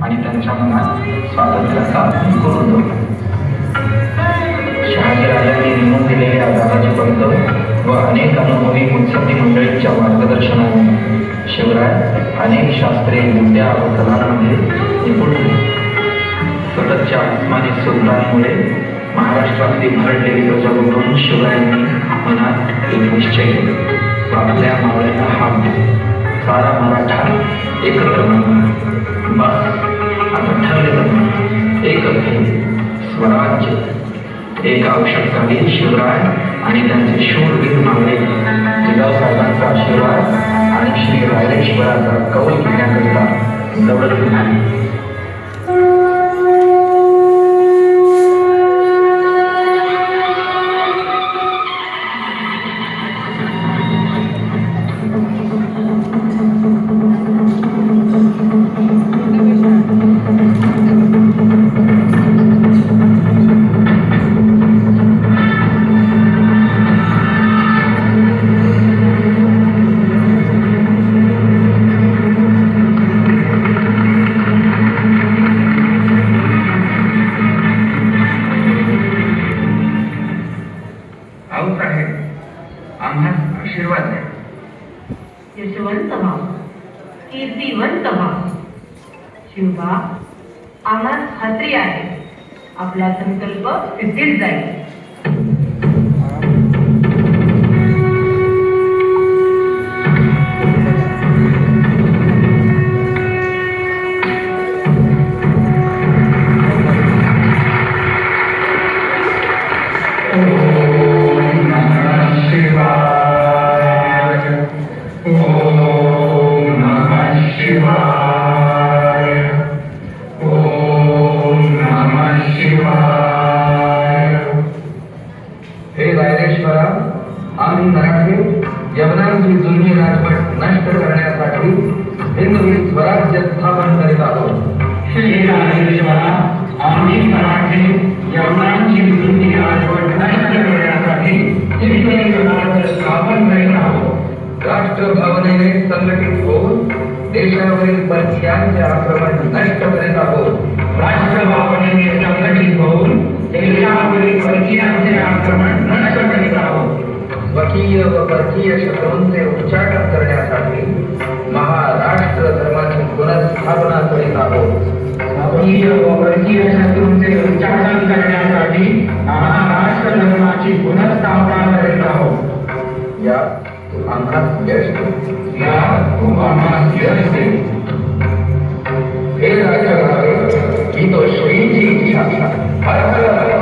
आणि त्यांच्या मनात स्वातंत्र्याचा करून ठेवला. शहाजीराजांनी नेमून दिलेले आजाराचे पंत व अनेक अनुभवी मुत्सद्दी मंडळींच्या मार्गदर्शनाने शिवराय अनेक शास्त्रीय विद्या व कलांमध्ये निपुण झाले. सततच्या आसमानी सुधारांमुळे महाराष्ट्रातली भरडलेली प्रजा बघून शिवरायांनी मनात एक निश्चय केला. आपल्या मावळ्यांना हाक दिला. सारा मराठा एकत्र बस आता ठरले एकच हे स्वराज्य. एका औषधकाली शिवराय आणि त्यांचे शूरवीर मावळे जिजाऊसाहेबांचा आशीर्वाद आणि श्री रायरेश्वराचा कौल घेण्याकरिता दौडत निघाले. आशीर्वाद द्या. यशवंत व्हा, कीर्तिवंत व्हा. शिवबा, आम्हाला खात्री आहे आपला संकल्प सिद्धीत जाईल. आम्ही मराठी यवनांची जुनी राजवट नष्ट करण्यासाठी हिंदवी स्वराज्य स्थापन करीत आहोत. श्री राजेश्वरा, आम्ही मराठी यवनांची जुनी राजवट नष्ट करण्यासाठी हिंदवी स्वराज्य स्थापन करीत आहोत. राष्ट्रभावनेने संघटित होऊन देशावरील परकीयांचे आक्रमण नष्ट करीत आहोत. राष्ट्रभावनेने संघटित होऊन देशावरील परकीयांचे आक्रमण नष्ट करीत आहोत. स्वकीय व परकीय शत्रूंचे उच्चाटन करण्यासाठी महाराष्ट्र धर्माची पुनर्स्थापना करीत आहोत. स्वकीय व परकीय शत्रूंचे उच्चाटन करण्यासाठी महाराष्ट्र धर्माची पुनर्स्थापना करीत आहोत. या आम्हाला यश दे. या तू आम्हाला यश दे. हे राजा ही तो श्रीची इच्छा.